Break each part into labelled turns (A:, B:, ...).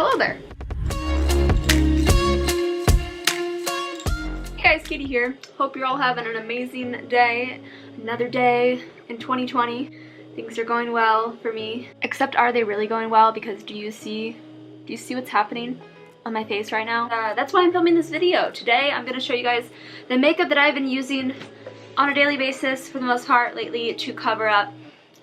A: Hello there. Hey guys, Katie here. Hope you're all having an amazing day. Another day in 2020. Things are going well for me. Except, are they really going well? Because do you see what's happening on my face right now? That's why I'm filming this video. Today I'm gonna show you guys the makeup that I've been using on a daily basis for the most part lately to cover up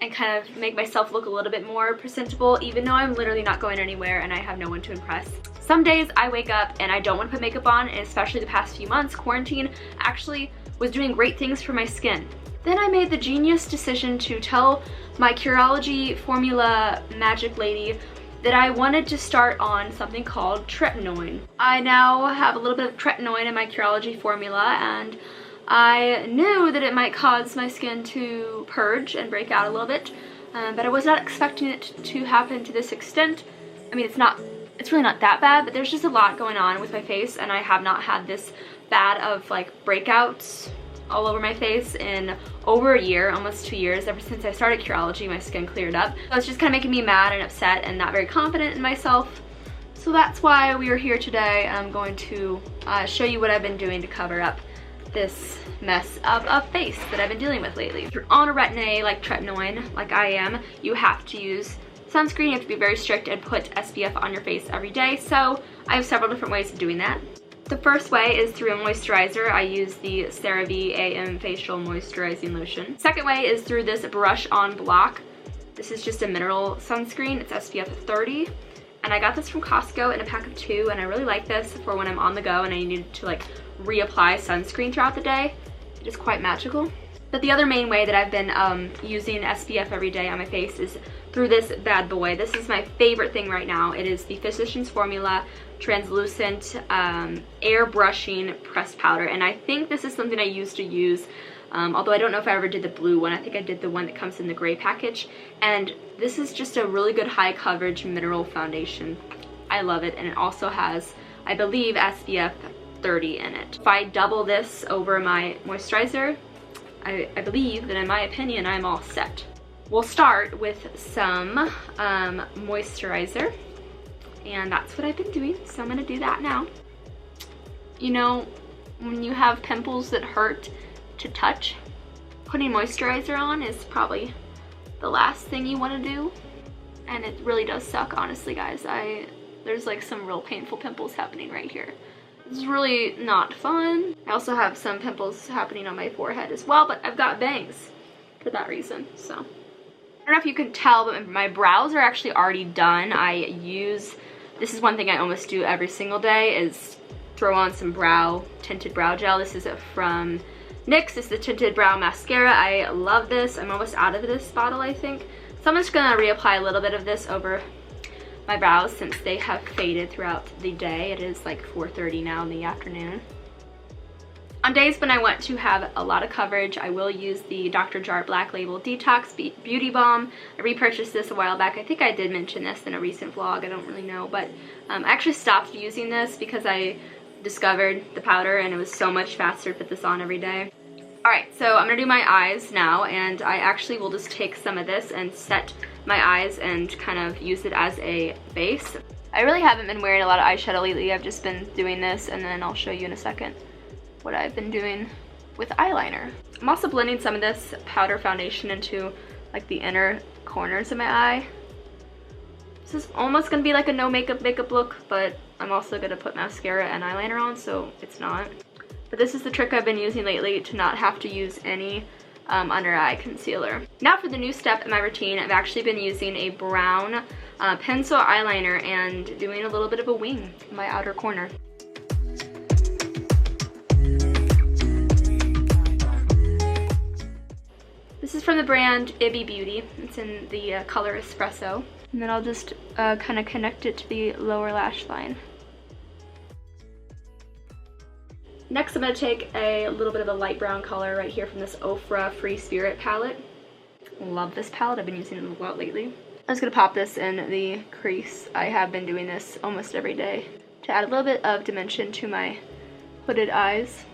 A: and kind of make myself look a little bit more presentable, even though I'm literally not going anywhere and I have no one to impress. Some days I wake up and I don't want to put makeup on, and especially the past few months, quarantine actually was doing great things for my skin. Then I made the genius decision to tell my Curology formula magic lady that I wanted to start on something called tretinoin. I now have a little bit of tretinoin in my Curology formula, and I knew that it might cause my skin to purge and break out a little bit, but I was not expecting it to happen to this extent. I mean, it's really not that bad, but there's just a lot going on with my face, and I have not had this bad of like breakouts all over my face in over a year, almost 2 years. Ever since I started Curology, my skin cleared up. So it's just kind of making me mad and upset and not very confident in myself. So that's why we are here today. I'm going to show you what I've been doing to cover up this mess of a face that I've been dealing with lately. If you're on a retin-A like tretinoin, like I am, you have to use sunscreen. You have to be very strict and put SPF on your face every day. So I have several different ways of doing that. The first way is through a moisturizer. I use the CeraVe AM Facial Moisturizing Lotion. Second way is through this Brush On Block. This is just a mineral sunscreen. It's SPF 30. And I got this from Costco in a pack of 2, and I really like this for when I'm on the go and I need to like reapply sunscreen throughout the day. It is quite magical. But the other main way that I've been using SPF every day on my face is through this bad boy. This is my favorite thing right now. It is the Physicians Formula Translucent Air Brushing Pressed Powder, and I think this is something I used to use, although I don't know if I ever did the blue one. I think I did the one that comes in the gray package, and this is just a really good high coverage mineral foundation. I love it, and it also has, I believe, SPF 30 in it. If I double this over my moisturizer, I believe that in my opinion I'm all set. We'll start with some moisturizer, and that's what I've been doing, so I'm gonna do that now. You know, when you have pimples that hurt to touch, putting moisturizer on is probably the last thing you want to do, and it really does suck, honestly, guys. There's like some real painful pimples happening right here. It's really not fun. I also have some pimples happening on my forehead as well, but I've got bangs for that reason, so. I don't know if you can tell, but my brows are actually already done. This is one thing I almost do every single day, is throw on some tinted brow gel. This is from NYX. It's the Tinted Brow Mascara. I love this. I'm almost out of this bottle, I think. So I'm just gonna reapply a little bit of this over my brows since they have faded throughout the day. It is like 4:30 now in the afternoon. On days when I want to have a lot of coverage, I will use the Dr. Jart Black Label Detox Beauty Balm. I repurchased this a while back. I think I did mention this in a recent vlog. I don't really know, but I actually stopped using this because I discovered the powder and it was so much faster to put this on every day. Alright, so I'm going to do my eyes now, and I actually will just take some of this and set my eyes and kind of use it as a base. I really haven't been wearing a lot of eyeshadow lately. I've just been doing this, and then I'll show you in a second what I've been doing with eyeliner. I'm also blending some of this powder foundation into like the inner corners of my eye. This is almost gonna be like a no makeup look, but I'm also gonna put mascara and eyeliner on, so it's not. But this is the trick I've been using lately to not have to use any under eye concealer. Now for the new step in my routine, I've actually been using a brown pencil eyeliner and doing a little bit of a wing in my outer corner. This is from the brand Ibby Beauty. It's in the color Espresso. And then I'll just kind of connect it to the lower lash line. Next, I'm going to take a little bit of a light brown color right here from this Ofra Free Spirit palette. Love this palette. I've been using it a lot lately. I'm just going to pop this in the crease. I have been doing this almost every day to add a little bit of dimension to my hooded eyes.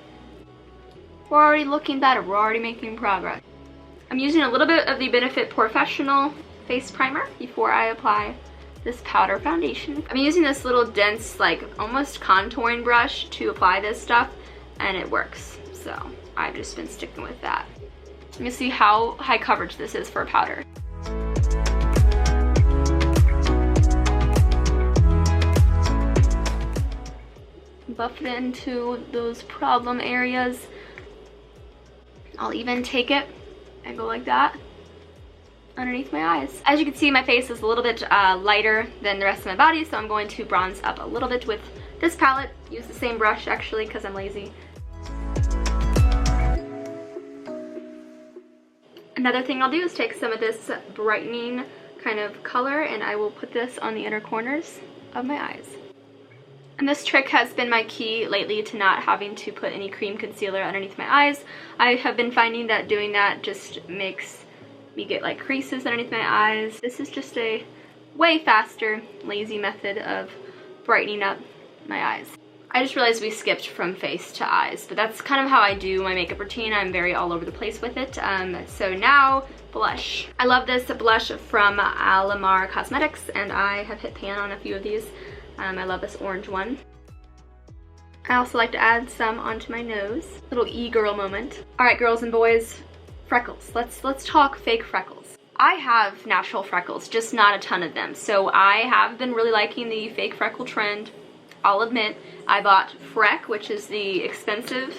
A: We're already looking better. We're already making progress. I'm using a little bit of the Benefit Professional face primer before I apply this powder foundation. I'm using this little dense, like almost contouring brush to apply this stuff, and it works. So I've just been sticking with that. Let me see how high coverage this is for a powder. Buff it into those problem areas. I'll even take it and go like that underneath my eyes. As you can see, my face is a little bit lighter than the rest of my body, so I'm going to bronze up a little bit with this palette. Use the same brush actually because I'm lazy. Another thing I'll do is take some of this brightening kind of color, and I will put this on the inner corners of my eyes. And this trick has been my key lately to not having to put any cream concealer underneath my eyes. I have been finding that doing that just makes me get like creases underneath my eyes. This is just a way faster, lazy method of brightening up my eyes. I just realized we skipped from face to eyes, but that's kind of how I do my makeup routine. I'm very all over the place with it. So now, blush. I love this blush from Alamar Cosmetics, and I have hit pan on a few of these. I love this orange one. I also like to add some onto my nose. Little e-girl moment. All right, girls and boys, freckles. Let's talk fake freckles. I have natural freckles, just not a ton of them. So I have been really liking the fake freckle trend. I'll admit, I bought Freck, which is the expensive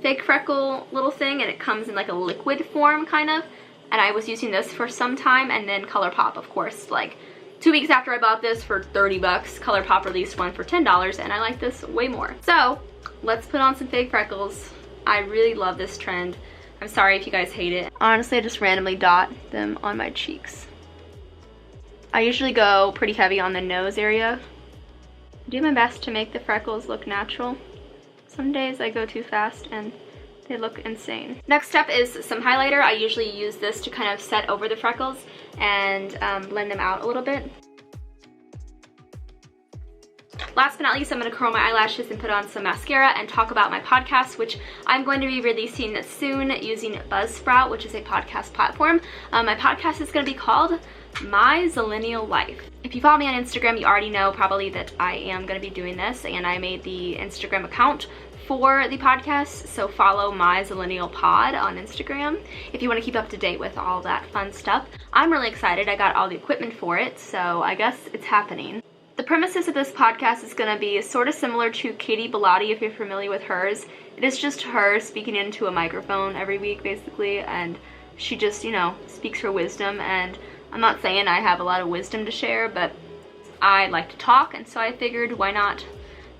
A: fake freckle little thing, and it comes in like a liquid form kind of. And I was using this for some time, and then ColourPop, of course, like 2 weeks after I bought this for 30 bucks, ColourPop released one for $10, and I like this way more. So let's put on some fake freckles. I really love this trend. I'm sorry if you guys hate it. Honestly, I just randomly dot them on my cheeks. I usually go pretty heavy on the nose area. I do my best to make the freckles look natural. Some days I go too fast and they look insane. Next step is some highlighter. I usually use this to kind of set over the freckles and blend them out a little bit. Last but not least, I'm going to curl my eyelashes and put on some mascara and talk about my podcast, which I'm going to be releasing soon using Buzzsprout, which is a podcast platform. My podcast is going to be called My Zillennial Life. If you follow me on Instagram, you already know probably that I am going to be doing this, and I made the Instagram account for the podcast, so follow My Zillennial Pod on Instagram if you want to keep up to date with all that fun stuff. I'm really excited. I got all the equipment for it, so I guess it's happening. The premises of this podcast is going to be sort of similar to Katie Bellotti, if you're familiar with hers. It is just her speaking into a microphone every week, basically, and she just, you know, speaks her wisdom. And I'm not saying I have a lot of wisdom to share, but I like to talk, and so I figured why not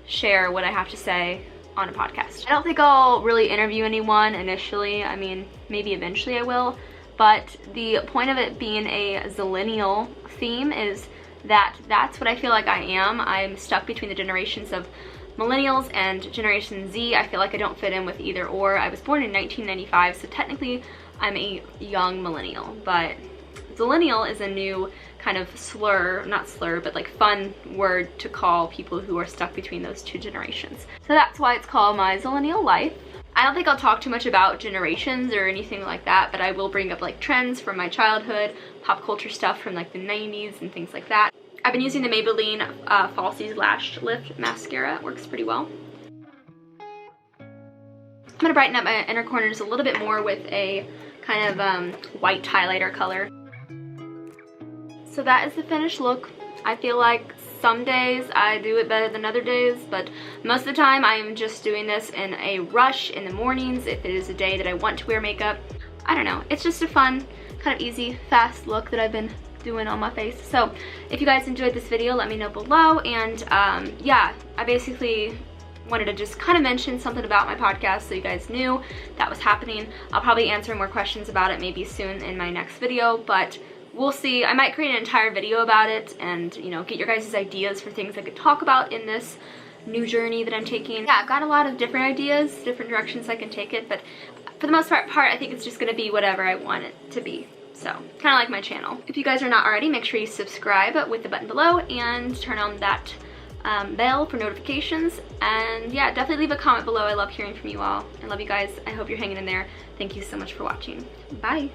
A: share what I have to say on a podcast. I don't think I'll really interview anyone initially. I mean, maybe eventually I will, but the point of it being a zillennial theme is that's what I feel like I am. I'm stuck between the generations of millennials and Generation Z. I feel like I don't fit in with either or. I was born in 1995, so technically I'm a young millennial, but zillennial is a new kind of slur, not slur, but like fun word to call people who are stuck between those two generations. So that's why it's called My Zillennial Life. I don't think I'll talk too much about generations or anything like that, but I will bring up like trends from my childhood, pop culture stuff from like the 90s and things like that. I've been using the Maybelline Falsies Lash Lift Mascara. It works pretty well. I'm gonna brighten up my inner corners a little bit more with a kind of white highlighter color. So that is the finished look. I feel like some days I do it better than other days, but most of the time I'm just doing this in a rush in the mornings if it is a day that I want to wear makeup. I don't know, it's just a fun, kind of easy, fast look that I've been doing on my face. So if you guys enjoyed this video, let me know below. And yeah, I basically wanted to just kind of mention something about my podcast so you guys knew that was happening. I'll probably answer more questions about it maybe soon in my next video, but we'll see. I might create an entire video about it and, you know, get your guys' ideas for things I could talk about in this new journey that I'm taking. Yeah, I've got a lot of different ideas, different directions I can take it, but for the most part, I think it's just going to be whatever I want it to be. So, kind of like my channel. If you guys are not already, make sure you subscribe with the button below and turn on that bell for notifications. And yeah, definitely leave a comment below. I love hearing from you all. I love you guys. I hope you're hanging in there. Thank you so much for watching. Bye.